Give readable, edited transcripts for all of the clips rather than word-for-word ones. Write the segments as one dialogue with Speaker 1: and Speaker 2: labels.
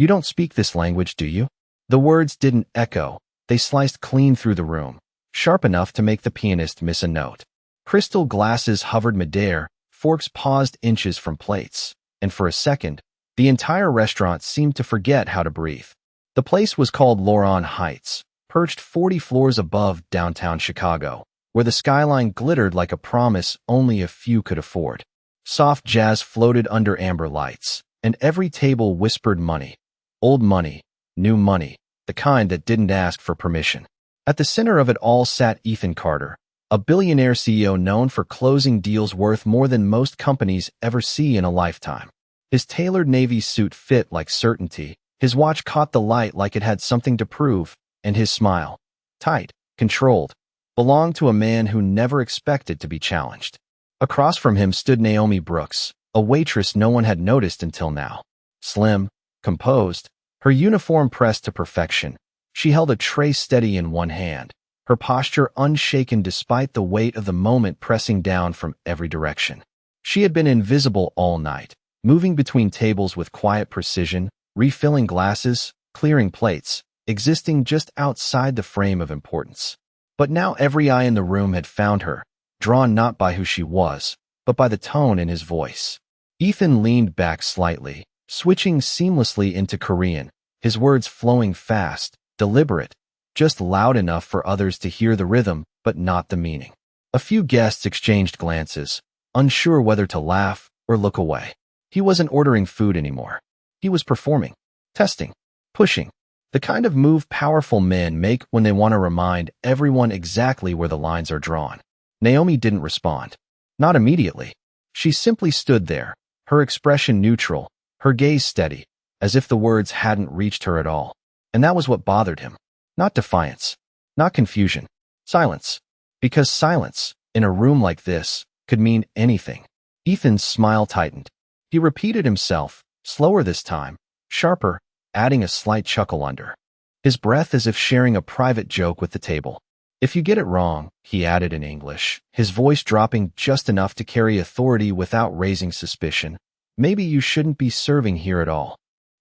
Speaker 1: You don't speak this language, do you? The words didn't echo. They sliced clean through the room, sharp enough to make the pianist miss a note. Crystal glasses hovered midair, forks paused inches from plates, and for a second, the entire restaurant seemed to forget how to breathe. The place was called Loron Heights, perched 40 floors above downtown Chicago, where the skyline glittered like a promise only a few could afford. Soft jazz floated under amber lights, and every table whispered money. Old money, new money, the kind that didn't ask for permission. At the center of it all sat Ethan Carter, a billionaire CEO known for closing deals worth more than most companies ever see in a lifetime. His tailored navy suit fit like certainty, his watch caught the light like it had something to prove, and his smile, tight, controlled, belonged to a man who never expected to be challenged. Across from him stood Naomi Brooks, a waitress no one had noticed until now. Slim, composed, her uniform pressed to perfection, she held a tray steady in one hand, her posture unshaken despite the weight of the moment pressing down from every direction. She had been invisible all night, moving between tables with quiet precision, refilling glasses, clearing plates, existing just outside the frame of importance. But now every eye in the room had found her, drawn not by who she was, but by the tone in his voice. Ethan leaned back slightly, switching seamlessly into Korean, his words flowing fast, deliberate, just loud enough for others to hear the rhythm, but not the meaning. A few guests exchanged glances, unsure whether to laugh or look away. He wasn't ordering food anymore. He was performing, testing, pushing, the kind of move powerful men make when they want to remind everyone exactly where the lines are drawn. Naomi didn't respond. Not immediately. She simply stood there, her expression neutral, her gaze steady, as if the words hadn't reached her at all. And that was what bothered him. Not defiance, not confusion, silence. Because silence, in a room like this, could mean anything. Ethan's smile tightened. He repeated himself, slower this time, sharper, adding a slight chuckle under his breath as if sharing a private joke with the table. If you get it wrong, he added in English, his voice dropping just enough to carry authority without raising suspicion, maybe you shouldn't be serving here at all.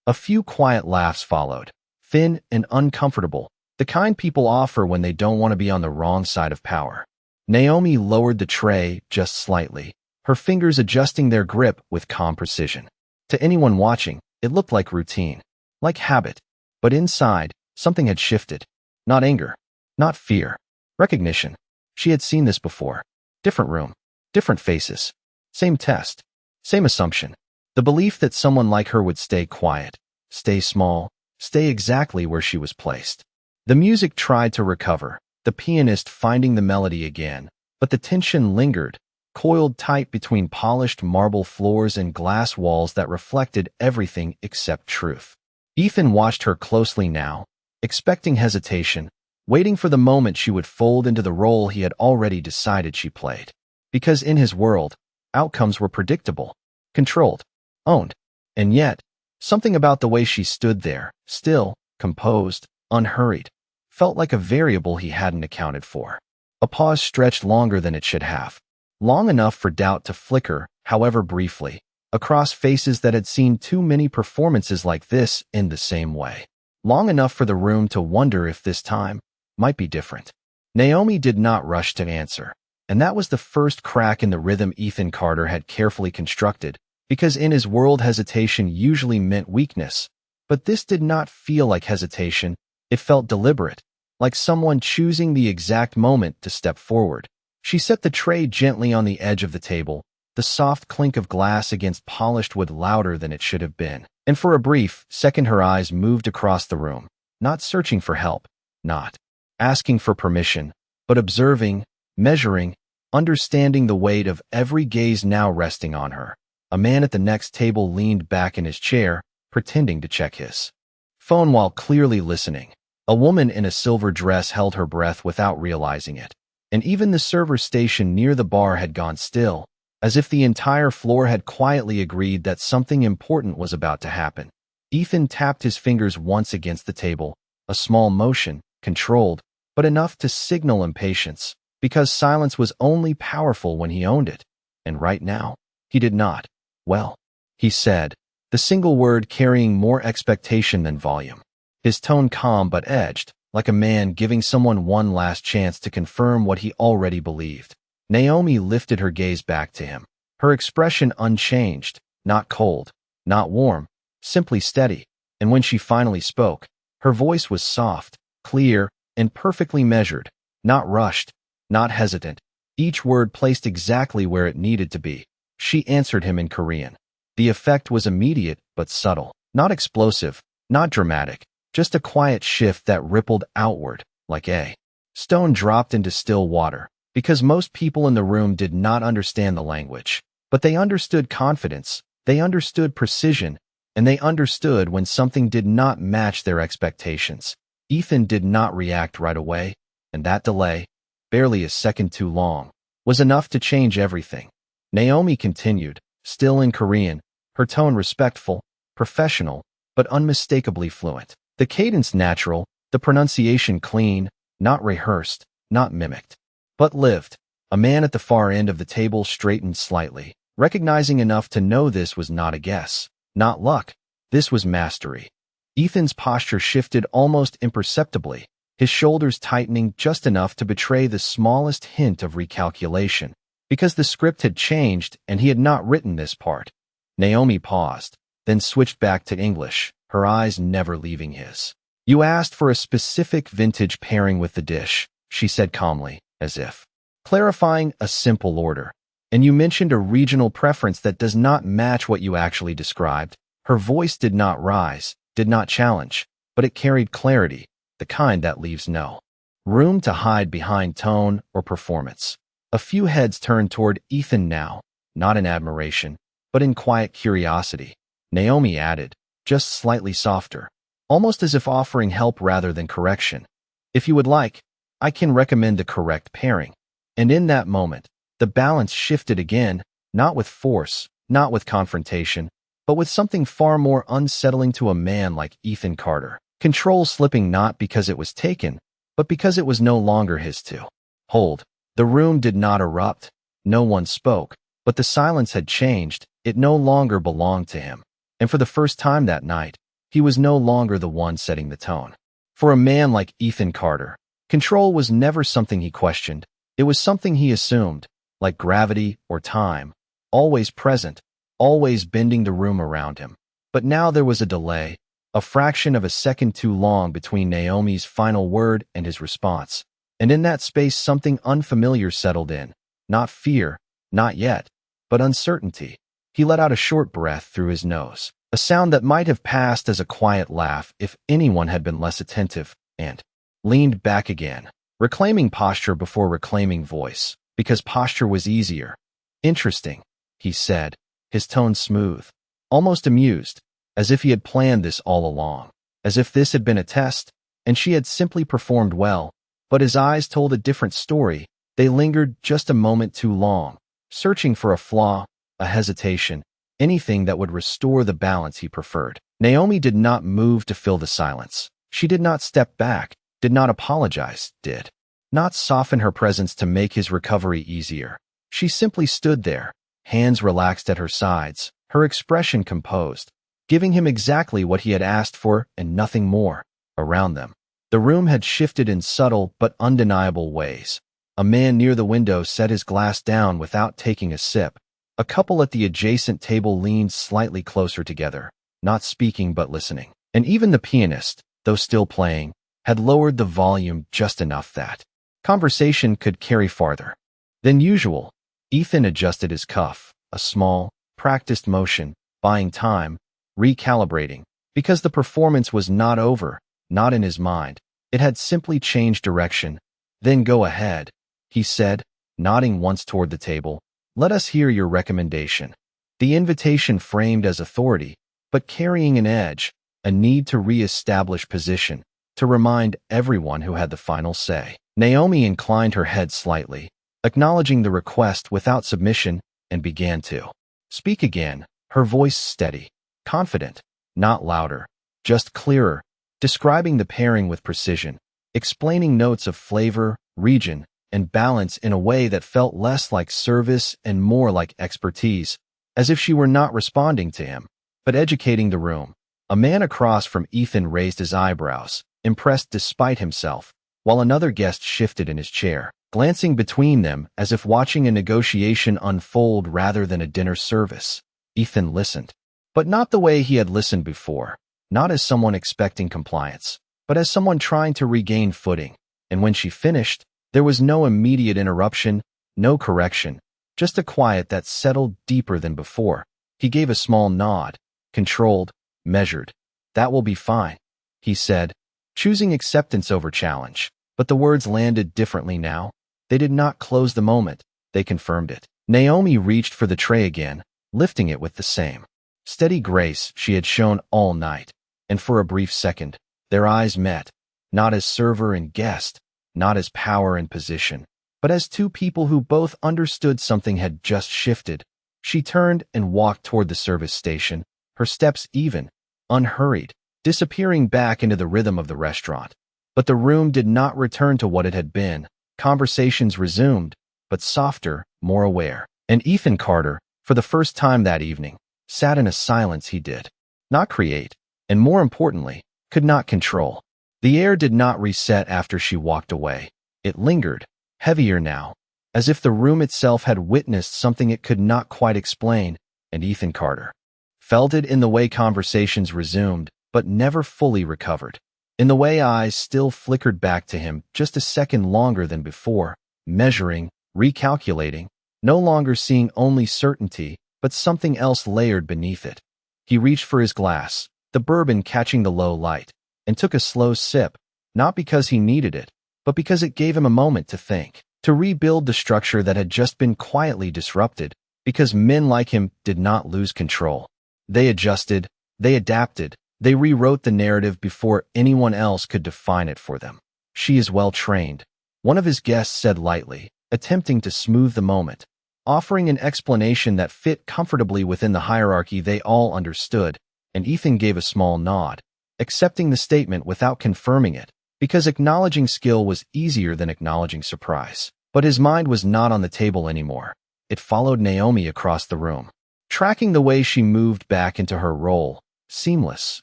Speaker 1: A few quiet laughs followed, thin and uncomfortable, the kind people offer when they don't want to be on the wrong side of power. Naomi lowered the tray just slightly, her fingers adjusting their grip with calm precision. To anyone watching, it looked like routine, like habit, but inside, something had shifted. Not anger, not fear, recognition. She had seen this before. Different room, different faces, same test, same assumption. The belief that someone like her would stay quiet, stay small, stay exactly where she was placed. The music tried to recover, the pianist finding the melody again, but the tension lingered, coiled tight between polished marble floors and glass walls that reflected everything except truth. Ethan watched her closely now, expecting hesitation, waiting for the moment she would fold into the role he had already decided she played. Because in his world, outcomes were predictable, controlled, owned. And yet, something about the way she stood there, still, composed, unhurried, felt like a variable he hadn't accounted for. A pause stretched longer than it should have. Long enough for doubt to flicker, however briefly, across faces that had seen too many performances like this in the same way. Long enough for the room to wonder if this time might be different. Naomi did not rush to answer, and that was the first crack in the rhythm Ethan Carter had carefully constructed, because in his world hesitation usually meant weakness. But this did not feel like hesitation, it felt deliberate, like someone choosing the exact moment to step forward. She set the tray gently on the edge of the table, the soft clink of glass against polished wood louder than it should have been. And for a brief second her eyes moved across the room, not searching for help, not asking for permission, but observing, measuring, understanding the weight of every gaze now resting on her. A man at the next table leaned back in his chair, pretending to check his phone while clearly listening. A woman in a silver dress held her breath without realizing it. And even the server station near the bar had gone still, as if the entire floor had quietly agreed that something important was about to happen. Ethan tapped his fingers once against the table, a small motion, controlled, but enough to signal impatience, because silence was only powerful when he owned it. And right now, he did not. Well, he said, the single word carrying more expectation than volume. His tone calm but edged, like a man giving someone one last chance to confirm what he already believed. Naomi lifted her gaze back to him, her expression unchanged, not cold, not warm, simply steady. And when she finally spoke, her voice was soft, clear, and perfectly measured, not rushed, not hesitant, each word placed exactly where it needed to be. She answered him in Korean. The effect was immediate but subtle, not explosive, not dramatic, just a quiet shift that rippled outward, like a stone dropped into still water, because most people in the room did not understand the language. But they understood confidence, they understood precision, and they understood when something did not match their expectations. Ethan did not react right away, and that delay, barely a second too long, was enough to change everything. Naomi continued, still in Korean, her tone respectful, professional, but unmistakably fluent. The cadence natural, the pronunciation clean, not rehearsed, not mimicked, but lived. A man at the far end of the table straightened slightly, recognizing enough to know this was not a guess, not luck. This was mastery. Ethan's posture shifted almost imperceptibly, his shoulders tightening just enough to betray the smallest hint of recalculation, because the script had changed and he had not written this part. Naomi paused, then switched back to English, her eyes never leaving his. "You asked for a specific vintage pairing with the dish," she said calmly, as if clarifying a simple order. "And you mentioned a regional preference that does not match what you actually described." Her voice did not rise, did not challenge, but it carried clarity, the kind that leaves no room to hide behind tone or performance. A few heads turned toward Ethan now, not in admiration, but in quiet curiosity. Naomi added, just slightly softer, almost as if offering help rather than correction. "If you would like, I can recommend the correct pairing." And in that moment, the balance shifted again, not with force, not with confrontation, but with something far more unsettling to a man like Ethan Carter. Control slipping not because it was taken, but because it was no longer his to hold. The room did not erupt, no one spoke, but the silence had changed, it no longer belonged to him. And for the first time that night, he was no longer the one setting the tone. For a man like Ethan Carter, control was never something he questioned, it was something he assumed, like gravity or time, always present, always bending the room around him. But now there was a delay, a fraction of a second too long between Naomi's final word and his response. And in that space something unfamiliar settled in, not fear, not yet, but uncertainty. He let out a short breath through his nose, a sound that might have passed as a quiet laugh if anyone had been less attentive, and leaned back again, reclaiming posture before reclaiming voice, because posture was easier. "Interesting," he said, his tone smooth, almost amused, as if he had planned this all along, as if this had been a test, and she had simply performed well. But his eyes told a different story. They lingered just a moment too long, searching for a flaw, a hesitation, anything that would restore the balance he preferred. Naomi did not move to fill the silence. She did not step back, did not apologize, did not soften her presence to make his recovery easier. She simply stood there, hands relaxed at her sides, her expression composed, giving him exactly what he had asked for and nothing more. Around them, the room had shifted in subtle but undeniable ways. A man near the window set his glass down without taking a sip. A couple at the adjacent table leaned slightly closer together, not speaking but listening. And even the pianist, though still playing, had lowered the volume just enough that conversation could carry farther than usual. Ethan adjusted his cuff, a small, practiced motion, buying time, recalibrating, because the performance was not over, not in his mind. It had simply changed direction. "Then go ahead," he said, nodding once toward the table. "Let us hear your recommendation." The invitation framed as authority, but carrying an edge, a need to re-establish position, to remind everyone who had the final say. Naomi inclined her head slightly, acknowledging the request without submission, and began to speak again, her voice steady, confident, not louder, just clearer, describing the pairing with precision, explaining notes of flavor, region, and balance in a way that felt less like service and more like expertise, as if she were not responding to him, but educating the room. A man across from Ethan raised his eyebrows, impressed despite himself, while another guest shifted in his chair, glancing between them as if watching a negotiation unfold rather than a dinner service. Ethan listened, but not the way he had listened before, not as someone expecting compliance, but as someone trying to regain footing. And when she finished, there was no immediate interruption, no correction, just a quiet that settled deeper than before. He gave a small nod, controlled, measured. "That will be fine," he said, choosing acceptance over challenge. But the words landed differently now. They did not close the moment, they confirmed it. Naomi reached for the tray again, lifting it with the same steady grace she had shown all night. And for a brief second, their eyes met, not as server and guest, not as power and position, but as two people who both understood something had just shifted. She turned and walked toward the service station, her steps even, unhurried, disappearing back into the rhythm of the restaurant. But the room did not return to what it had been. Conversations resumed, but softer, more aware. And Ethan Carter, for the first time that evening, sat in a silence he did not create, and more importantly, could not control. The air did not reset after she walked away. It lingered, heavier now, as if the room itself had witnessed something it could not quite explain, and Ethan Carter felt it in the way conversations resumed, but never fully recovered. In the way eyes still flickered back to him just a second longer than before, measuring, recalculating, no longer seeing only certainty, but something else layered beneath it. He reached for his glass, the bourbon catching the low light, and took a slow sip, not because he needed it, but because it gave him a moment to think, to rebuild the structure that had just been quietly disrupted, because men like him did not lose control. They adjusted, they adapted, they rewrote the narrative before anyone else could define it for them. "She is well trained," one of his guests said lightly, attempting to smooth the moment, offering an explanation that fit comfortably within the hierarchy they all understood, and Ethan gave a small nod, accepting the statement without confirming it, because acknowledging skill was easier than acknowledging surprise. But his mind was not on the table anymore. It followed Naomi across the room, tracking the way she moved back into her role, seamless,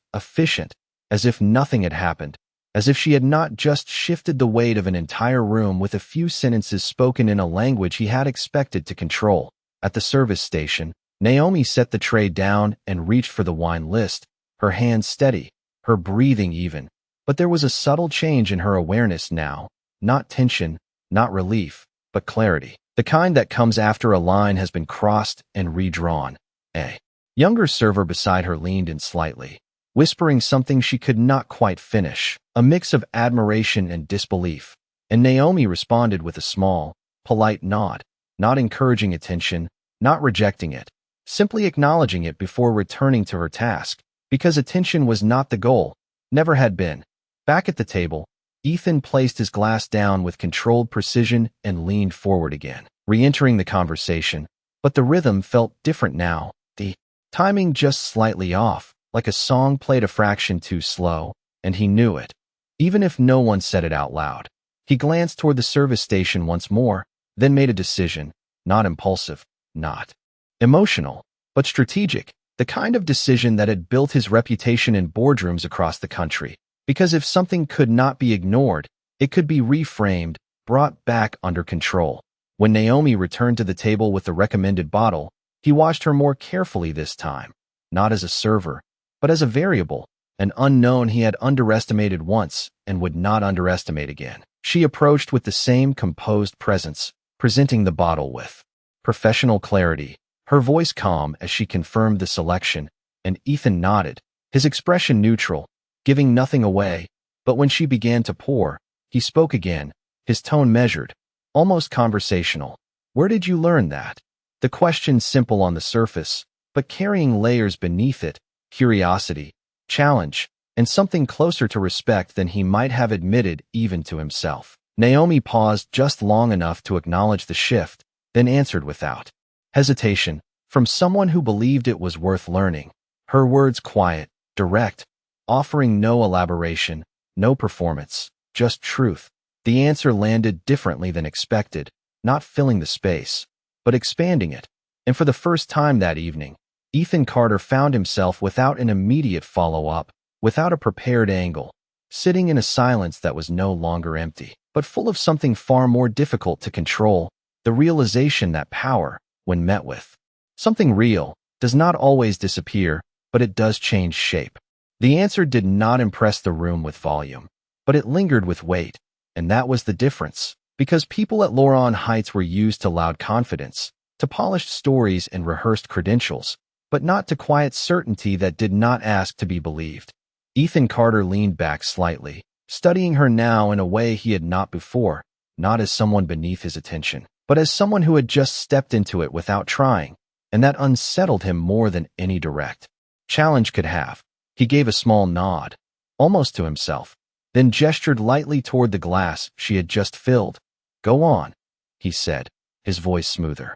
Speaker 1: efficient, as if nothing had happened, as if she had not just shifted the weight of an entire room with a few sentences spoken in a language he had expected to control. At the service station, Naomi set the tray down and reached for the wine list, her hands steady, her breathing even. But there was a subtle change in her awareness now, not tension, not relief, but clarity. The kind that comes after a line has been crossed and redrawn. A younger server beside her leaned in slightly, whispering something she could not quite finish, a mix of admiration and disbelief. And Naomi responded with a small, polite nod, not encouraging attention, not rejecting it, simply acknowledging it before returning to her task, because attention was not the goal, never had been. Back at the table, Ethan placed his glass down with controlled precision and leaned forward again, re-entering the conversation. But the rhythm felt different now, the timing just slightly off, like a song played a fraction too slow, and he knew it, even if no one said it out loud. He glanced toward the service station once more, then made a decision, not impulsive, not emotional, but strategic, the kind of decision that had built his reputation in boardrooms across the country. Because if something could not be ignored, it could be reframed, brought back under control. When Naomi returned to the table with the recommended bottle, he watched her more carefully this time, not as a server, but as a variable, an unknown he had underestimated once and would not underestimate again. She approached with the same composed presence, presenting the bottle with professional clarity, her voice calm as she confirmed the selection, and Ethan nodded, his expression neutral, giving nothing away. But when she began to pour, he spoke again, his tone measured, almost conversational. "Where did you learn that?" The question simple on the surface, but carrying layers beneath it, curiosity, challenge, and something closer to respect than he might have admitted even to himself. Naomi paused just long enough to acknowledge the shift, then answered without hesitation, from someone who believed it was worth learning. Her words quiet, direct, offering no elaboration, no performance, just truth. The answer landed differently than expected, not filling the space, but expanding it. And for the first time that evening, Ethan Carter found himself without an immediate follow-up, without a prepared angle, sitting in a silence that was no longer empty, but full of something far more difficult to control, the realization that power, when met with something real, does not always disappear, but it does change shape. The answer did not impress the room with volume, but it lingered with weight, and that was the difference, because people at Loron Heights were used to loud confidence, to polished stories and rehearsed credentials, but not to quiet certainty that did not ask to be believed. Ethan Carter leaned back slightly, studying her now in a way he had not before, not as someone beneath his attention, but as someone who had just stepped into it without trying, and that unsettled him more than any direct challenge could have. He gave a small nod, almost to himself, then gestured lightly toward the glass she had just filled. "Go on," he said, his voice smoother.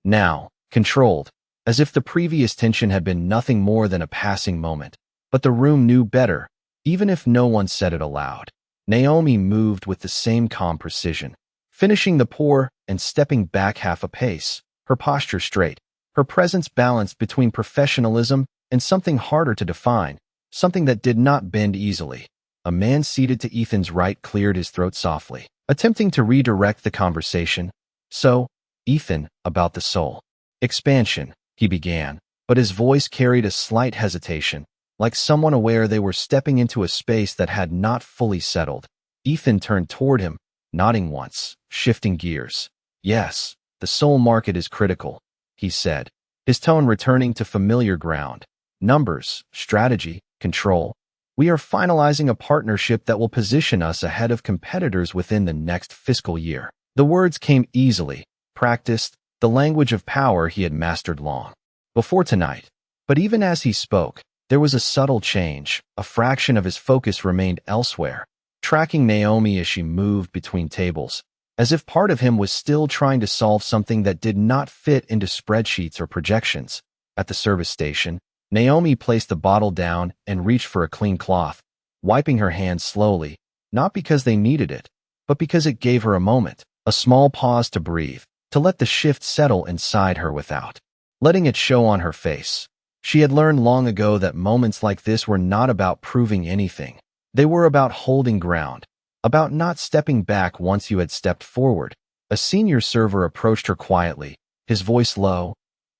Speaker 1: Now, controlled, as if the previous tension had been nothing more than a passing moment. But the room knew better, even if no one said it aloud. Naomi moved with the same calm precision, finishing the pour and stepping back half a pace, her posture straight, her presence balanced between professionalism and something harder to define, something that did not bend easily. A man seated to Ethan's right cleared his throat softly, attempting to redirect the conversation. "So, Ethan, about the soul expansion," he began, but his voice carried a slight hesitation, like someone aware they were stepping into a space that had not fully settled. Ethan turned toward him, nodding once, shifting gears. "Yes, the soul market is critical," he said, his tone returning to familiar ground. "Numbers, strategy, control. We are finalizing a partnership that will position us ahead of competitors within the next fiscal year." The words came easily, practiced, the language of power he had mastered long before tonight. But even as he spoke, there was a subtle change. A fraction of his focus remained elsewhere, tracking Naomi as she moved between tables, as if part of him was still trying to solve something that did not fit into spreadsheets or projections. At the service station, Naomi placed the bottle down and reached for a clean cloth, wiping her hands slowly, not because they needed it, but because it gave her a moment, a small pause to breathe, to let the shift settle inside her without letting it show on her face. She had learned long ago that moments like this were not about proving anything. They were about holding ground, about not stepping back once you had stepped forward. A senior server approached her quietly, his voice low.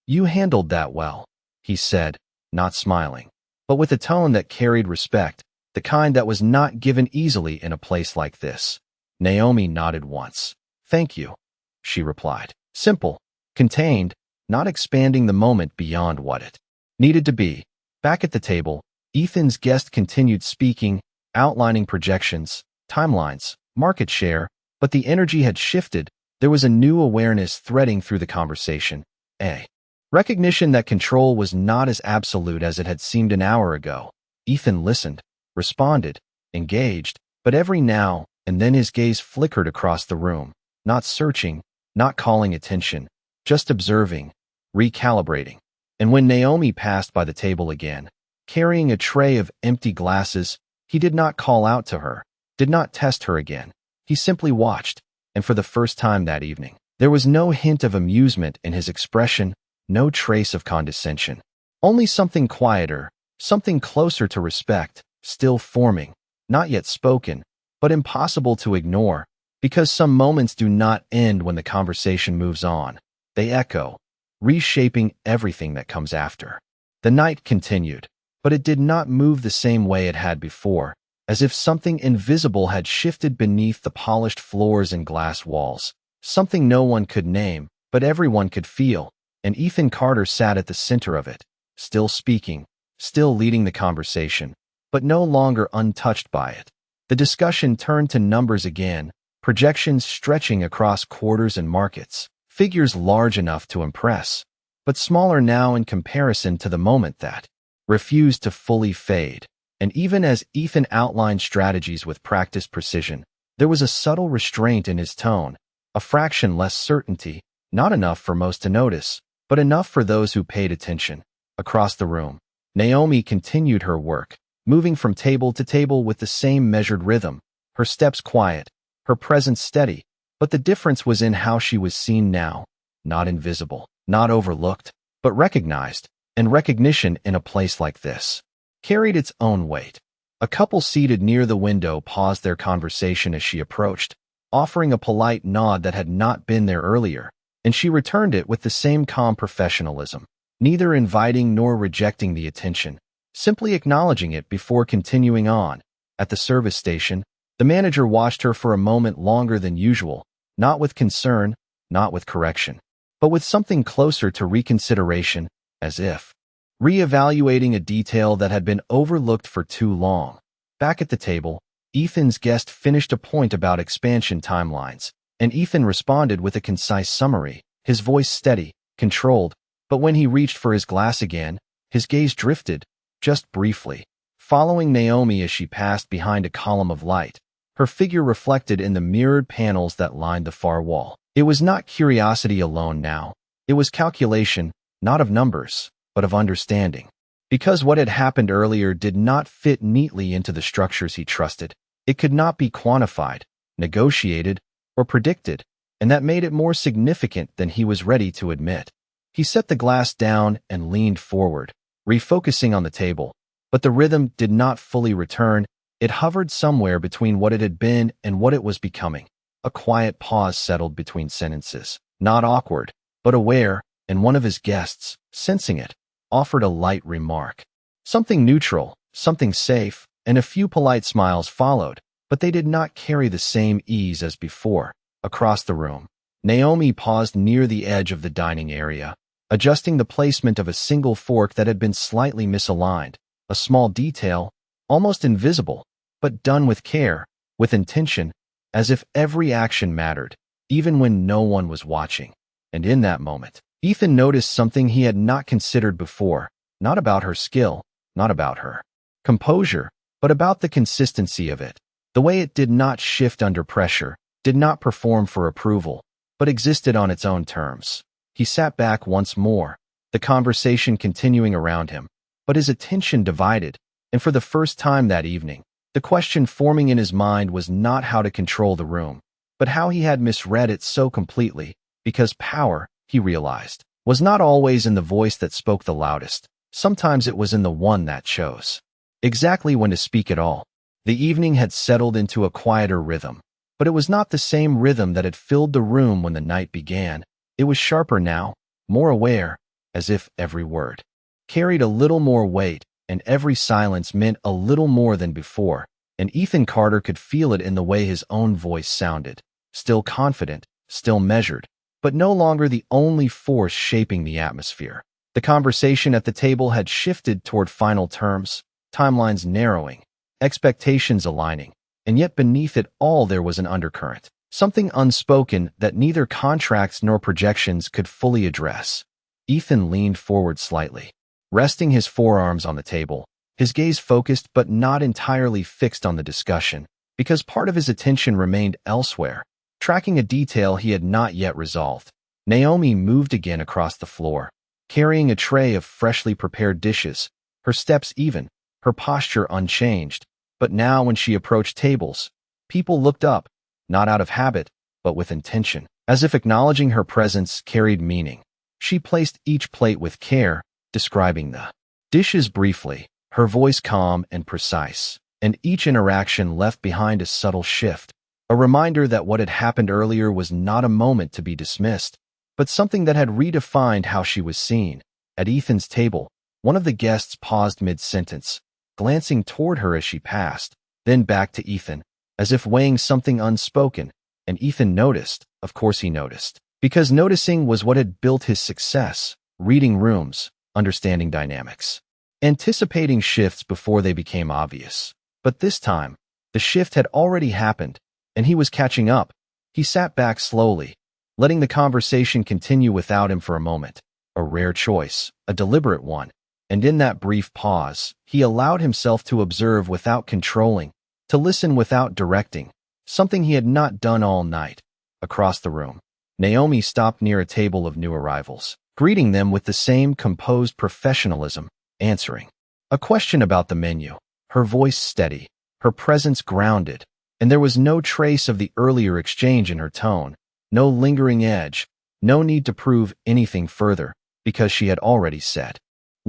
Speaker 1: "You handled that well," he said, not smiling, but with a tone that carried respect, the kind that was not given easily in a place like this. Naomi nodded once. "Thank you," she replied. Simple, contained, not expanding the moment beyond what it needed to be. Back at the table, Ethan's guest continued speaking, outlining projections, timelines, market share, but the energy had shifted. There was a new awareness threading through the conversation, a recognition that control was not as absolute as it had seemed an hour ago. Ethan listened, responded, engaged, but every now and then his gaze flickered across the room, not searching, not calling attention, just observing, recalibrating. And when Naomi passed by the table again, carrying a tray of empty glasses, he did not call out to her, did not test her again. He simply watched, and for the first time that evening, there was no hint of amusement in his expression, no trace of condescension. Only something quieter, something closer to respect, still forming, not yet spoken, but impossible to ignore, because some moments do not end when the conversation moves on. They echo, reshaping everything that comes after. The night continued, but it did not move the same way it had before, as if something invisible had shifted beneath the polished floors and glass walls, something no one could name, but everyone could feel, and Ethan Carter sat at the center of it, still speaking, still leading the conversation, but no longer untouched by it. The discussion turned to numbers again, projections stretching across quarters and markets, figures large enough to impress, but smaller now in comparison to the moment that refused to fully fade. And even as Ethan outlined strategies with practiced precision, there was a subtle restraint in his tone, a fraction less certainty, not enough for most to notice, but enough for those who paid attention. Across the room, Naomi continued her work, moving from table to table with the same measured rhythm, her steps quiet, her presence steady, but the difference was in how she was seen now, not invisible, not overlooked, but recognized. and recognition in a place like this carried its own weight. A couple seated near the window paused their conversation as she approached, offering a polite nod that had not been there earlier, and she returned it with the same calm professionalism, neither inviting nor rejecting the attention, simply acknowledging it before continuing on. At the service station, the manager watched her for a moment longer than usual, not with concern, not with correction, but with something closer to reconsideration, as if re-evaluating a detail that had been overlooked for too long. Back at the table, Ethan's guest finished a point about expansion timelines, and Ethan responded with a concise summary, his voice steady, controlled, but when he reached for his glass again, his gaze drifted, just briefly, following Naomi as she passed behind a column of light, her figure reflected in the mirrored panels that lined the far wall. It was not curiosity alone now. It was calculation, not of numbers, but of understanding. Because what had happened earlier did not fit neatly into the structures he trusted. It could not be quantified, negotiated, or predicted, and that made it more significant than he was ready to admit. He set the glass down and leaned forward, refocusing on the table, but the rhythm did not fully return. It hovered somewhere between what it had been and what it was becoming. A quiet pause settled between sentences, not awkward, but aware, and one of his guests, sensing it, offered a light remark. Something neutral, something safe, and a few polite smiles followed, but they did not carry the same ease as before. Across the room, Naomi paused near the edge of the dining area, adjusting the placement of a single fork that had been slightly misaligned, a small detail, almost invisible, but done with care, with intention, as if every action mattered, even when no one was watching. And in that moment, Ethan noticed something he had not considered before, not about her skill, not about her composure, but about the consistency of it. The way it did not shift under pressure, did not perform for approval, but existed on its own terms. He sat back once more, the conversation continuing around him, but his attention divided, and for the first time that evening, the question forming in his mind was not how to control the room, but how he had misread it so completely, because power, he realized, was not always in the voice that spoke the loudest. Sometimes it was in the one that chose exactly when to speak at all. The evening had settled into a quieter rhythm, but it was not the same rhythm that had filled the room when the night began. It was sharper now, more aware, as if every word carried a little more weight, and every silence meant a little more than before, and Ethan Carter could feel it in the way his own voice sounded, still confident, still measured, but no longer the only force shaping the atmosphere. The conversation at the table had shifted toward final terms, timelines narrowing, expectations aligning, and yet beneath it all there was an undercurrent, something unspoken that neither contracts nor projections could fully address. Ethan leaned forward slightly, resting his forearms on the table, his gaze focused but not entirely fixed on the discussion, because part of his attention remained elsewhere, tracking a detail he had not yet resolved. Naomi moved again across the floor, carrying a tray of freshly prepared dishes, her steps even, her posture unchanged. But now when she approached tables, people looked up, not out of habit, but with intention, as if acknowledging her presence carried meaning. She placed each plate with care, describing the dishes briefly, her voice calm and precise, and each interaction left behind a subtle shift, a reminder that what had happened earlier was not a moment to be dismissed, but something that had redefined how she was seen. At Ethan's table, one of the guests paused mid-sentence, glancing toward her as she passed, then back to Ethan, as if weighing something unspoken, and Ethan noticed, of course he noticed, because noticing was what had built his success, reading rooms, understanding dynamics, anticipating shifts before they became obvious. But this time, the shift had already happened, and he was catching up. He sat back slowly, letting the conversation continue without him for a moment, a rare choice, a deliberate one. And in that brief pause, he allowed himself to observe without controlling, to listen without directing, something he had not done all night. Across the room, Naomi stopped near a table of new arrivals, greeting them with the same composed professionalism, answering a question about the menu, her voice steady, her presence grounded, and there was no trace of the earlier exchange in her tone, no lingering edge, no need to prove anything further, because she had already said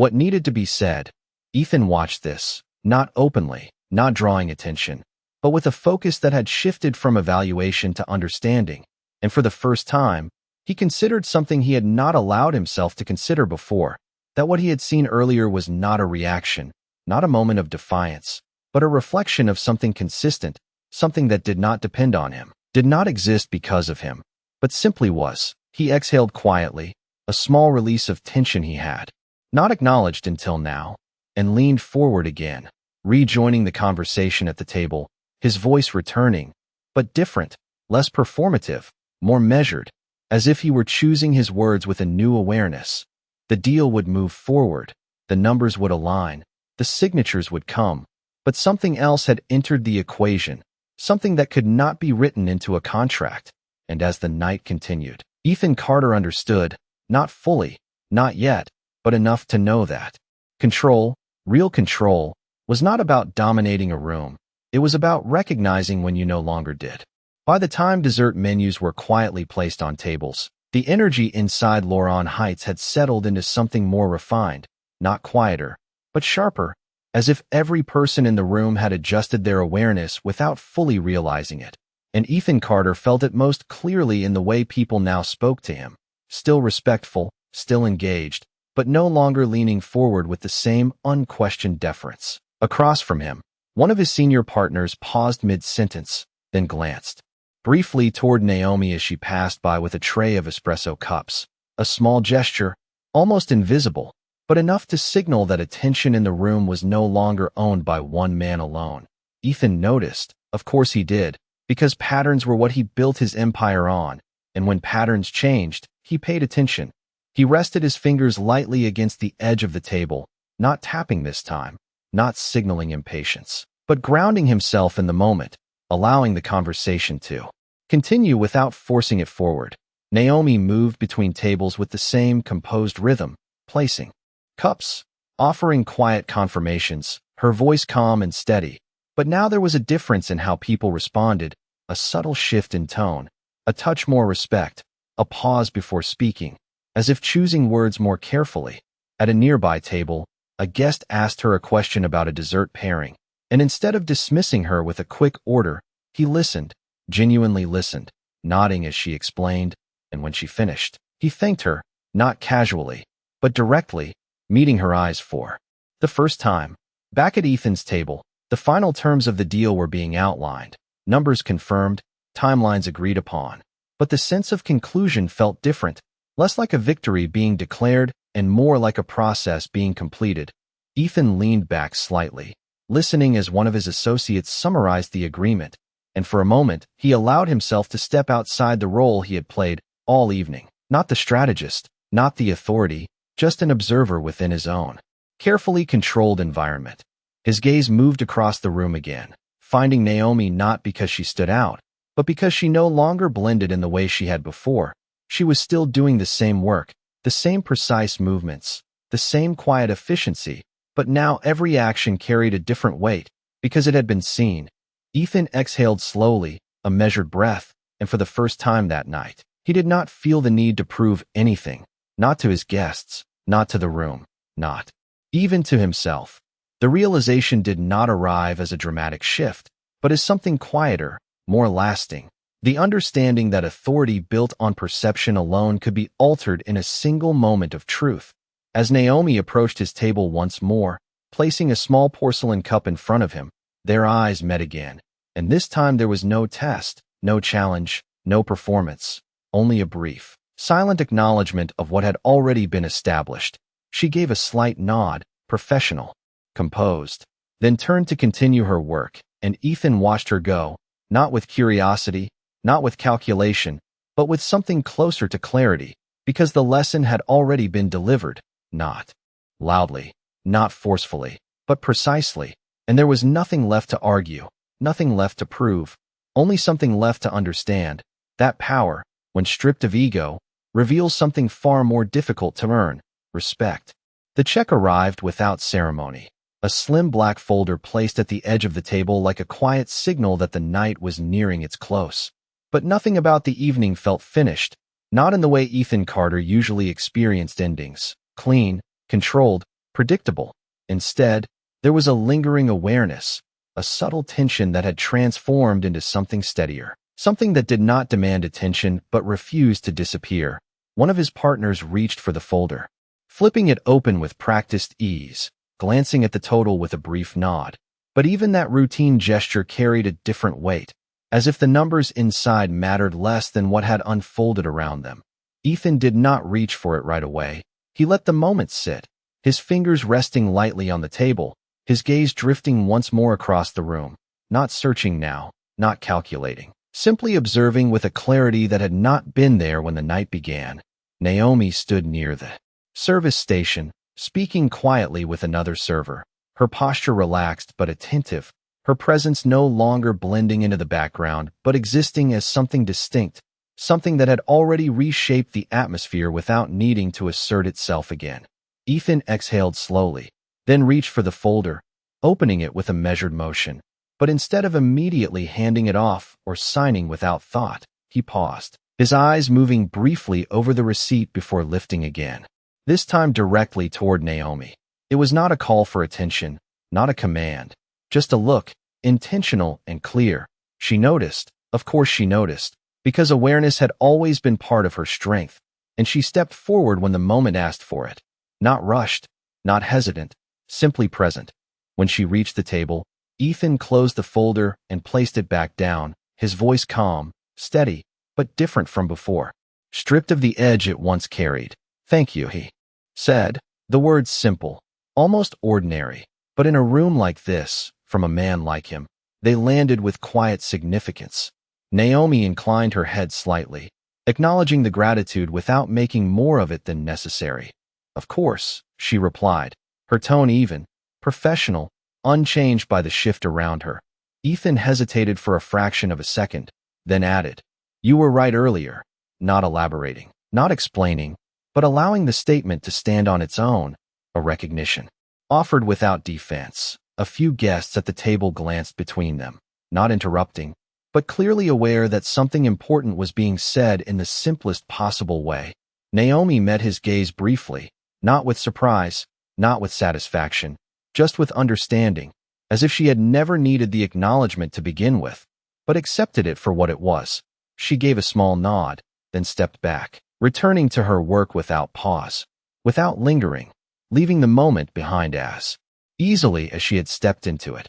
Speaker 1: what needed to be said. Ethan watched this, not openly, not drawing attention, but with a focus that had shifted from evaluation to understanding, and for the first time, he considered something he had not allowed himself to consider before, that what he had seen earlier was not a reaction, not a moment of defiance, but a reflection of something consistent, something that did not depend on him, did not exist because of him, but simply was. He exhaled quietly, a small release of tension he had not acknowledged until now, and leaned forward again, rejoining the conversation at the table, his voice returning, but different, less performative, more measured, as if he were choosing his words with a new awareness. The deal would move forward, the numbers would align, the signatures would come, but something else had entered the equation, something that could not be written into a contract. And as the night continued, Ethan Carter understood, not fully, not yet, but enough to know that control, real control, was not about dominating a room. It was about recognizing when you no longer did. By the time dessert menus were quietly placed on tables, the energy inside Lauren Heights had settled into something more refined, not quieter, but sharper, as if every person in the room had adjusted their awareness without fully realizing it. And Ethan Carter felt it most clearly in the way people now spoke to him, still respectful, still engaged, but no longer leaning forward with the same unquestioned deference. Across from him, one of his senior partners paused mid-sentence, then glanced briefly toward Naomi as she passed by with a tray of espresso cups, a small gesture, almost invisible, but enough to signal that attention in the room was no longer owned by one man alone. Ethan noticed, of course he did, because patterns were what he built his empire on, and when patterns changed, he paid attention. He rested his fingers lightly against the edge of the table, not tapping this time, not signaling impatience, but grounding himself in the moment, allowing the conversation to continue without forcing it forward. Naomi moved between tables with the same composed rhythm, placing cups, offering quiet confirmations, her voice calm and steady. But now there was a difference in how people responded, a subtle shift in tone, a touch more respect, a pause before speaking, as if choosing words more carefully. At a nearby table, a guest asked her a question about a dessert pairing, and instead of dismissing her with a quick order, he listened, genuinely listened, nodding as she explained, and when she finished, he thanked her, not casually, but directly, meeting her eyes for the first time. Back at Ethan's table, the final terms of the deal were being outlined, numbers confirmed, timelines agreed upon. But the sense of conclusion felt different, less like a victory being declared and more like a process being completed. Ethan leaned back slightly, listening as one of his associates summarized the agreement, and for a moment he allowed himself to step outside the role he had played all evening. Not the strategist, not the authority, just an observer within his own carefully controlled environment. His gaze moved across the room again, finding Naomi not because she stood out, but because she no longer blended in the way she had before. She was still doing the same work, the same precise movements, the same quiet efficiency, but now every action carried a different weight, because it had been seen. Ethan exhaled slowly, a measured breath, and for the first time that night, he did not feel the need to prove anything, not to his guests, not to the room, not even to himself. The realization did not arrive as a dramatic shift, but as something quieter, more lasting. The understanding that authority built on perception alone could be altered in a single moment of truth. As Naomi approached his table once more, placing a small porcelain cup in front of him, their eyes met again, and this time there was no test, no challenge, no performance, only a brief, silent acknowledgement of what had already been established. She gave a slight nod, professional, composed, then turned to continue her work, and Ethan watched her go, not with curiosity, not with calculation, but with something closer to clarity, because the lesson had already been delivered, not loudly, not forcefully, but precisely, and there was nothing left to argue, nothing left to prove, only something left to understand. That power, when stripped of ego, reveals something far more difficult to earn: respect. The check arrived without ceremony, a slim black folder placed at the edge of the table like a quiet signal that the night was nearing its close. But nothing about the evening felt finished, not in the way Ethan Carter usually experienced endings: clean, controlled, predictable. Instead, there was a lingering awareness, a subtle tension that had transformed into something steadier, something that did not demand attention but refused to disappear. One of his partners reached for the folder, flipping it open with practiced ease, glancing at the total with a brief nod. But even that routine gesture carried a different weight, as if the numbers inside mattered less than what had unfolded around them. Ethan did not reach for it right away. He let the moment sit, his fingers resting lightly on the table, his gaze drifting once more across the room, not searching now, not calculating, simply observing with a clarity that had not been there when the night began. Naomi stood near the service station, speaking quietly with another server, her posture relaxed but attentive, her presence no longer blending into the background but existing as something distinct, something that had already reshaped the atmosphere without needing to assert itself again. Ethan exhaled slowly, then reached for the folder, opening it with a measured motion. But instead of immediately handing it off or signing without thought, he paused, his eyes moving briefly over the receipt before lifting again, this time directly toward Naomi. It was not a call for attention, not a command, just a look, intentional and clear. She noticed, of course she noticed, because awareness had always been part of her strength, and she stepped forward when the moment asked for it. Not rushed, not hesitant, simply present. When she reached the table, Ethan closed the folder and placed it back down, his voice calm, steady, but different from before, stripped of the edge it once carried. "Thank you," he said, the words simple, almost ordinary, but in a room like this, from a man like him, they landed with quiet significance. Naomi inclined her head slightly, acknowledging the gratitude without making more of it than necessary. "Of course," she replied, her tone even, professional, unchanged by the shift around her. Ethan hesitated for a fraction of a second, then added, "You were right earlier," not elaborating, not explaining, but allowing the statement to stand on its own, a recognition offered without defense. A few guests at the table glanced between them, not interrupting, but clearly aware that something important was being said in the simplest possible way. Naomi met his gaze briefly, not with surprise, not with satisfaction, just with understanding, as if she had never needed the acknowledgement to begin with, but accepted it for what it was. She gave a small nod, then stepped back, returning to her work without pause, without lingering, leaving the moment behind as easily as she had stepped into it.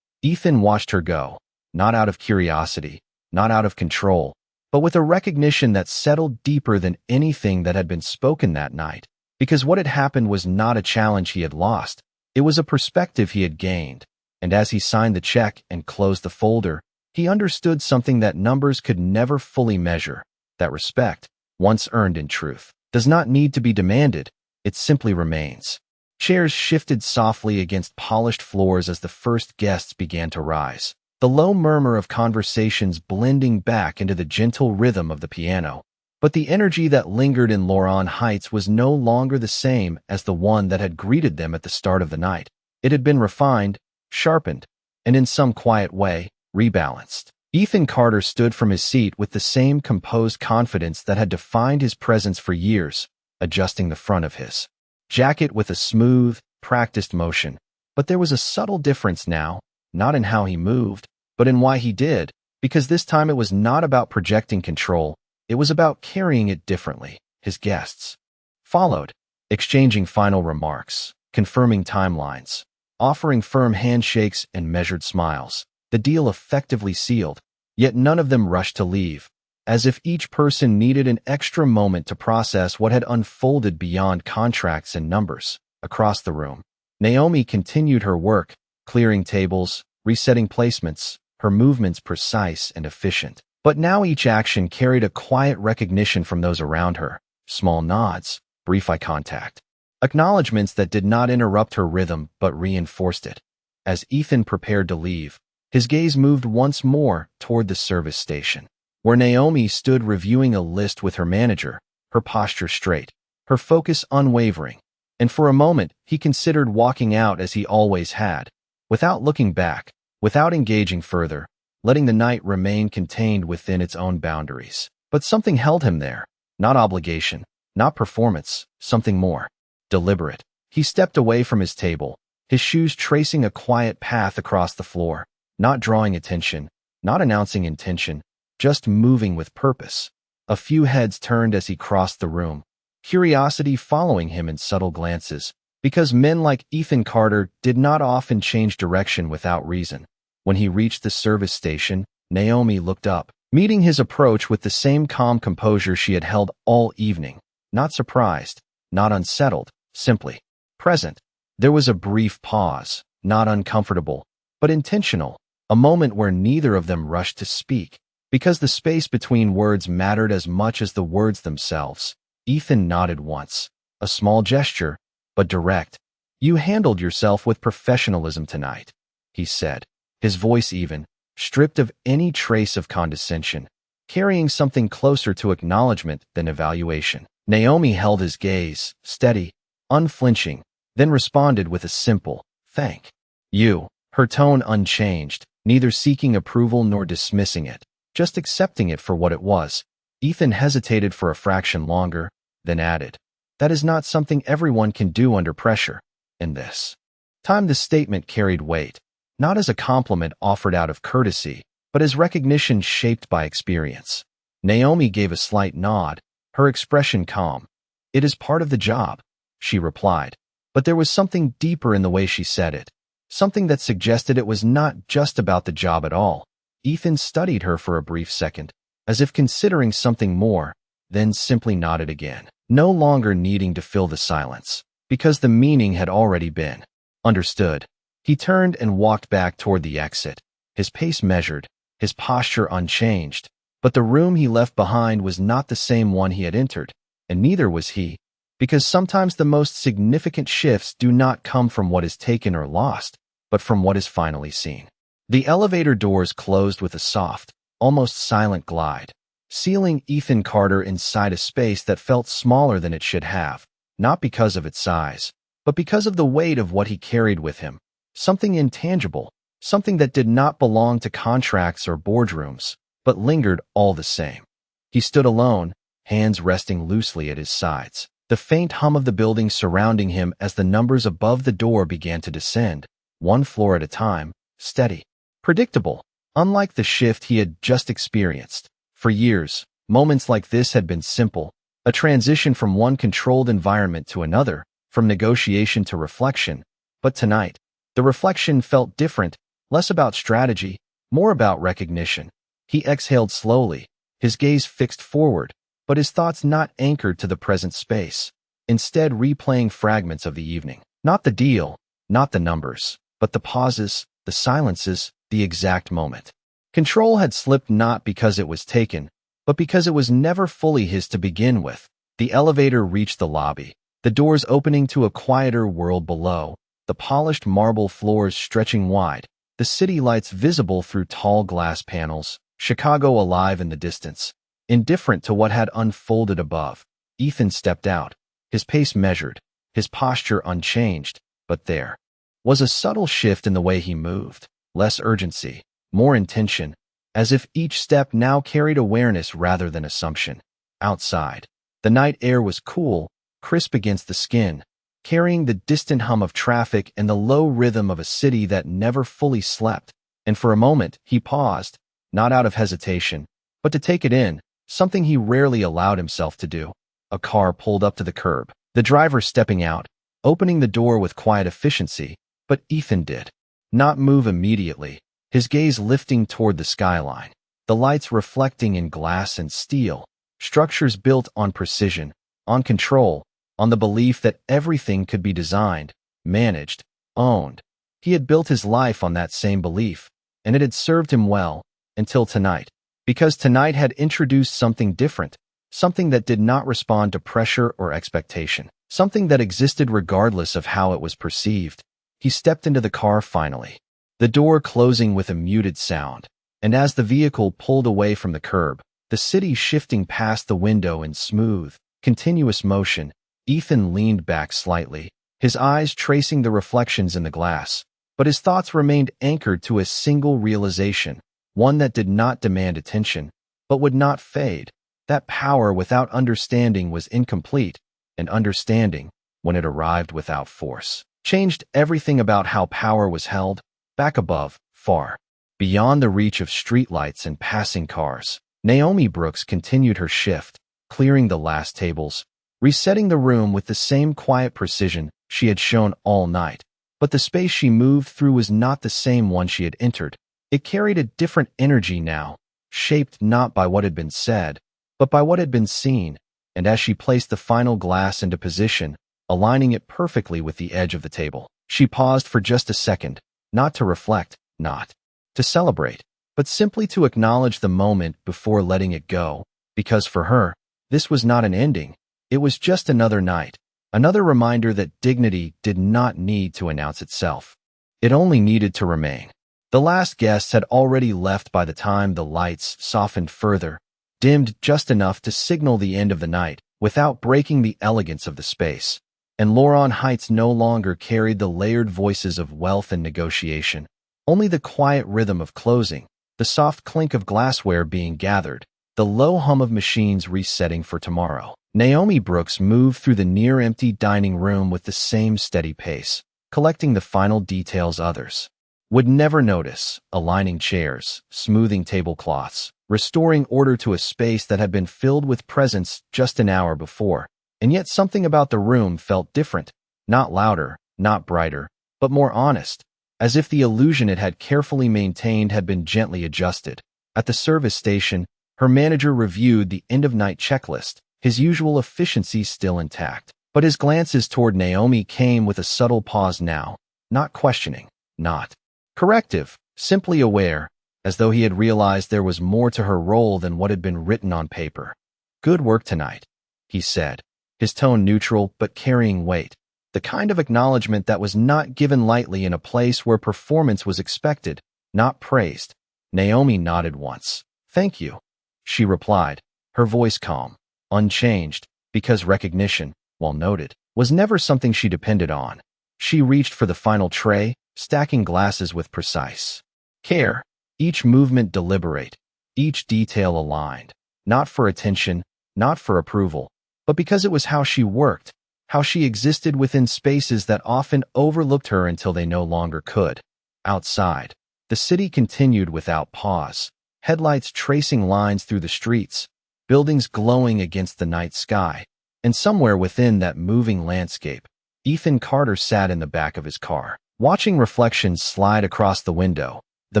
Speaker 1: Ethan watched her go, not out of curiosity, not out of control, but with a recognition that settled deeper than anything that had been spoken that night, because what had happened was not a challenge he had lost, it was a perspective he had gained, and as he signed the check and closed the folder, he understood something that numbers could never fully measure, that respect, once earned in truth, does not need to be demanded, it simply remains. Chairs shifted softly against polished floors as the first guests began to rise, the low murmur of conversations blending back into the gentle rhythm of the piano. But the energy that lingered in Lauren Heights was no longer the same as the one that had greeted them at the start of the night. It had been refined, sharpened, and in some quiet way, rebalanced. Ethan Carter stood from his seat with the same composed confidence that had defined his presence for years, adjusting the front of his jacket with a smooth, practiced motion. But there was a subtle difference now, not in how he moved, but in why he did, because this time it was not about projecting control, it was about carrying it differently. His guests followed, exchanging final remarks, confirming timelines, offering firm handshakes and measured smiles. The deal effectively sealed, yet none of them rushed to leave, as if each person needed an extra moment to process what had unfolded beyond contracts and numbers. Across the room, Naomi continued her work, clearing tables, resetting placements, her movements precise and efficient. But now each action carried a quiet recognition from those around her, small nods, brief eye contact, acknowledgments that did not interrupt her rhythm but reinforced it. As Ethan prepared to leave, his gaze moved once more toward the service station, where Naomi stood reviewing a list with her manager, her posture straight, her focus unwavering, and for a moment he considered walking out as he always had, without looking back, without engaging further, letting the night remain contained within its own boundaries. But something held him there, not obligation, not performance, something more deliberate. He stepped away from his table, his shoes tracing a quiet path across the floor, not drawing attention, not announcing intention, just moving with purpose. A few heads turned as he crossed the room, curiosity following him in subtle glances, because men like Ethan Carter did not often change direction without reason. When he reached the service station, Naomi looked up, meeting his approach with the same calm composure she had held all evening. Not surprised, not unsettled, simply present. There was a brief pause, not uncomfortable, but intentional, a moment where neither of them rushed to speak, because the space between words mattered as much as the words themselves. Ethan nodded once, a small gesture, but direct. "You handled yourself with professionalism tonight," he said, his voice even, stripped of any trace of condescension, carrying something closer to acknowledgement than evaluation. Naomi held his gaze, steady, unflinching, then responded with a simple, "Thank you," her tone unchanged, neither seeking approval nor dismissing it, just accepting it for what it was. Ethan hesitated for a fraction longer, then added, "That is not something everyone can do under pressure." In this time the statement carried weight, not as a compliment offered out of courtesy, but as recognition shaped by experience. Naomi gave a slight nod, her expression calm. "It is part of the job," she replied, but there was something deeper in the way she said it, something that suggested it was not just about the job at all. Ethan studied her for a brief second, as if considering something more, then simply nodded again, no longer needing to fill the silence, because the meaning had already been understood. He turned and walked back toward the exit, his pace measured, his posture unchanged, but the room he left behind was not the same one he had entered, and neither was he, because sometimes the most significant shifts do not come from what is taken or lost, but from what is finally seen. The elevator doors closed with a soft, almost silent glide, sealing Ethan Carter inside a space that felt smaller than it should have, not because of its size, but because of the weight of what he carried with him, something intangible, something that did not belong to contracts or boardrooms, but lingered all the same. He stood alone, hands resting loosely at his sides, the faint hum of the building surrounding him as the numbers above the door began to descend, one floor at a time, steady, predictable, unlike the shift he had just experienced. For years, moments like this had been simple, a transition from one controlled environment to another, from negotiation to reflection. But tonight, the reflection felt different, less about strategy, more about recognition. He exhaled slowly, his gaze fixed forward, but his thoughts not anchored to the present space, instead replaying fragments of the evening. Not the deal, not the numbers, but the pauses, the silences, the exact moment. Control had slipped not because it was taken, but because it was never fully his to begin with. The elevator reached the lobby, the doors opening to a quieter world below, the polished marble floors stretching wide, the city lights visible through tall glass panels, Chicago alive in the distance. Indifferent to what had unfolded above, Ethan stepped out, his pace measured, his posture unchanged, but there was a subtle shift in the way he moved, less urgency, more intention, as if each step now carried awareness rather than assumption. Outside, the night air was cool, crisp against the skin, carrying the distant hum of traffic and the low rhythm of a city that never fully slept. And for a moment, he paused, not out of hesitation, but to take it in, something he rarely allowed himself to do. A car pulled up to the curb, the driver stepping out, opening the door with quiet efficiency, but Ethan did not move immediately, his gaze lifting toward the skyline, the lights reflecting in glass and steel, structures built on precision, on control, on the belief that everything could be designed, managed, owned. He had built his life on that same belief, and it had served him well, until tonight. Because tonight had introduced something different, something that did not respond to pressure or expectation, something that existed regardless of how it was perceived. He stepped into the car finally, the door closing with a muted sound, and as the vehicle pulled away from the curb, the city shifting past the window in smooth, continuous motion, Ethan leaned back slightly, his eyes tracing the reflections in the glass, but his thoughts remained anchored to a single realization, one that did not demand attention, but would not fade. That power without understanding was incomplete, and understanding when it arrived without force. Changed everything about how power was held, back above, far beyond the reach of streetlights and passing cars. Naomi Brooks continued her shift, clearing the last tables, resetting the room with the same quiet precision she had shown all night. But the space she moved through was not the same one she had entered. It carried a different energy now, shaped not by what had been said, but by what had been seen. And as she placed the final glass into position, aligning it perfectly with the edge of the table, she paused for just a second, not to reflect, not to celebrate, but simply to acknowledge the moment before letting it go, because for her, this was not an ending. It was just another night, another reminder that dignity did not need to announce itself. It only needed to remain. The last guests had already left by the time the lights softened further, dimmed just enough to signal the end of the night, without breaking the elegance of the space. And Loron Heights no longer carried the layered voices of wealth and negotiation, only the quiet rhythm of closing, the soft clink of glassware being gathered, the low hum of machines resetting for tomorrow. Naomi Brooks moved through the near-empty dining room with the same steady pace, collecting the final details others would never notice, aligning chairs, smoothing tablecloths, restoring order to a space that had been filled with presence just an hour before. And yet something about the room felt different, not louder, not brighter, but more honest, as if the illusion it had carefully maintained had been gently adjusted. At the service station, her manager reviewed the end-of-night checklist, his usual efficiency still intact. But his glances toward Naomi came with a subtle pause now, not questioning, not corrective, simply aware, as though he had realized there was more to her role than what had been written on paper. "Good work tonight," he said, his tone neutral but carrying weight, the kind of acknowledgement that was not given lightly in a place where performance was expected, not praised. Naomi nodded once. "Thank you," she replied, her voice calm, unchanged, because recognition, while noted, was never something she depended on. She reached for the final tray, stacking glasses with precise care, each movement deliberate, each detail aligned, not for attention, not for approval, but because it was how she worked, how she existed within spaces that often overlooked her until they no longer could. Outside, the city continued without pause, headlights tracing lines through the streets, buildings glowing against the night sky, and somewhere within that moving landscape, Ethan Carter sat in the back of his car, watching reflections slide across the window, the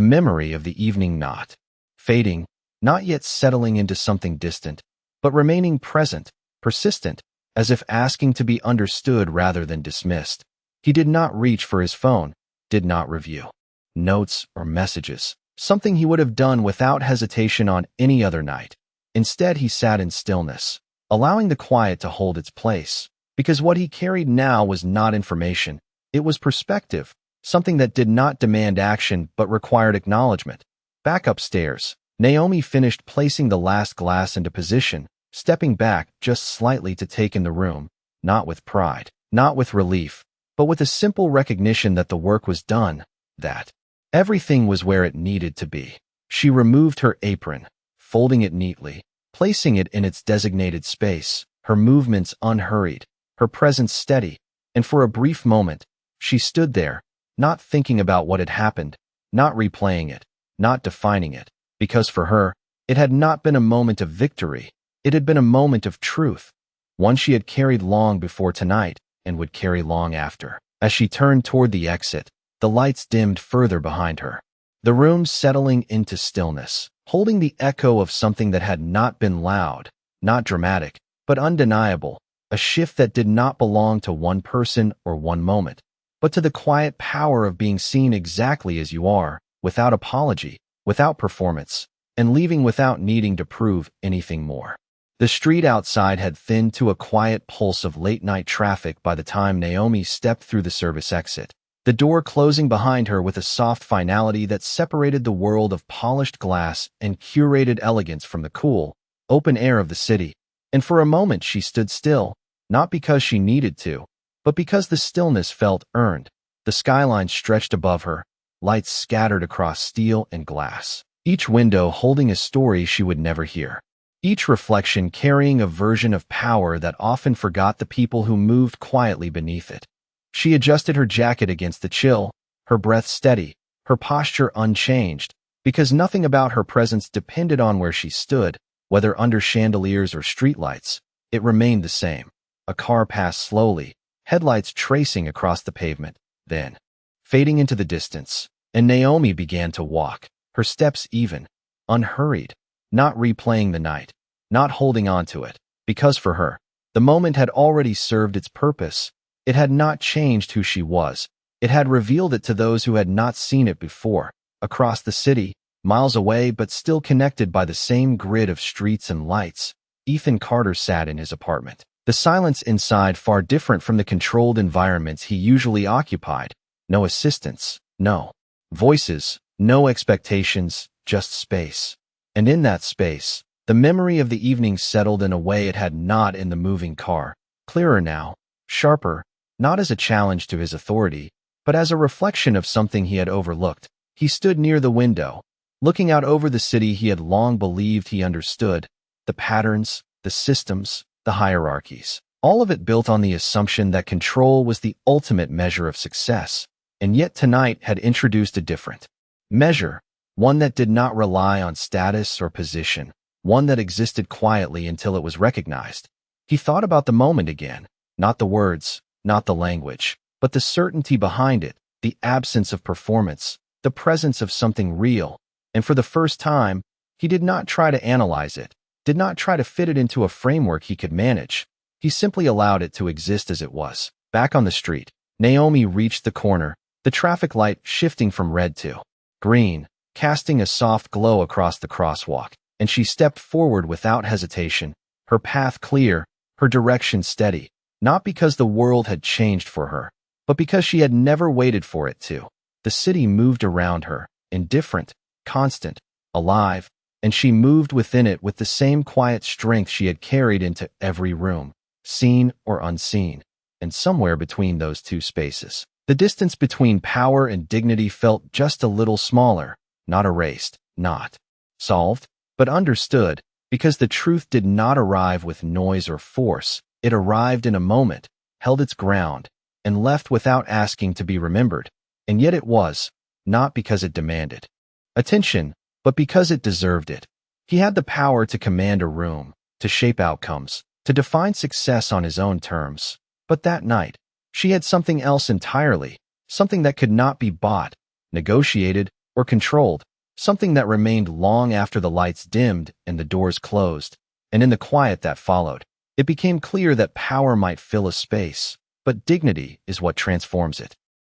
Speaker 1: memory of the evening not fading, not yet settling into something distant, but remaining present, persistent, as if asking to be understood rather than dismissed. He did not reach for his phone, did not review notes or messages, something he would have done without hesitation on any other night. Instead, he sat in stillness, allowing the quiet to hold its place, because what he carried now was not information, it was perspective, something that did not demand action but required acknowledgement. Back upstairs, Naomi finished placing the last glass into position, stepping back just slightly to take in the room, not with pride, not with relief, but with a simple recognition that the work was done, that everything was where it needed to be. She removed her apron, folding it neatly, placing it in its designated space, her movements unhurried, her presence steady, and for a brief moment, she stood there, not thinking about what had happened, not replaying it, not defining it, because for her, it had not been a moment of victory, it had been a moment of truth, one she had carried long before tonight and would carry long after. As she turned toward the exit, the lights dimmed further behind her, the room settling into stillness, holding the echo of something that had not been loud, not dramatic, but undeniable, a shift that did not belong to one person or one moment, but to the quiet power of being seen exactly as you are, without apology, without performance, and leaving without needing to prove anything more. The street outside had thinned to a quiet pulse of late-night traffic by the time Naomi stepped through the service exit, the door closing behind her with a soft finality that separated the world of polished glass and curated elegance from the cool, open air of the city. And for a moment she stood still, not because she needed to, but because the stillness felt earned. The skyline stretched above her, lights scattered across steel and glass, each window holding a story she would never hear. each reflection carrying a version of power that often forgot the people who moved quietly beneath it. She adjusted her jacket against the chill, her breath steady, her posture unchanged, because nothing about her presence depended on where she stood, whether under chandeliers or streetlights. It remained the same. A car passed slowly, headlights tracing across the pavement, then fading into the distance, and Naomi began to walk, her steps even, unhurried, not replaying the night, not holding on to it, because for her, the moment had already served its purpose. It had not changed who she was. It had revealed it to those who had not seen it before, across the city, miles away but still connected by the same grid of streets and lights. Ethan Carter sat in his apartment, the silence inside far different from the controlled environments he usually occupied. No assistants, no voices, no expectations, just space. And in that space, the memory of the evening settled in a way it had not in the moving car, clearer now, sharper, not as a challenge to his authority, but as a reflection of something he had overlooked. He stood near the window, looking out over the city he had long believed he understood, the patterns, the systems, the hierarchies, all of it built on the assumption that control was the ultimate measure of success. And yet tonight had introduced a different measure, one that did not rely on status or position, one that existed quietly until it was recognized. He thought about the moment again, not the words, not the language, but the certainty behind it, the absence of performance, the presence of something real. And for the first time, he did not try to analyze it, did not try to fit it into a framework he could manage. He simply allowed it to exist as it was. Back on the street, Naomi reached the corner, the traffic light shifting from red to green, casting a soft glow across the crosswalk, and she stepped forward without hesitation, her path clear, her direction steady, not because the world had changed for her, but because she had never waited for it to. The city moved around her, indifferent, constant, alive, and she moved within it with the same quiet strength she had carried into every room, seen or unseen. And somewhere between those two spaces, the distance between power and dignity felt just a little smaller, not erased, not solved, but understood, because the truth did not arrive with noise or force. It arrived in a moment, held its ground, and left without asking to be remembered. And yet it was, not because it demanded attention, but because it deserved it. He had the power to command a room, to shape outcomes, to define success on his own terms. But that night, she had something else entirely, something that could not be bought, negotiated, or controlled, something that remained long after the lights dimmed and the doors closed. And in the quiet that followed, it became clear that power might fill a space, but dignity is what transforms it.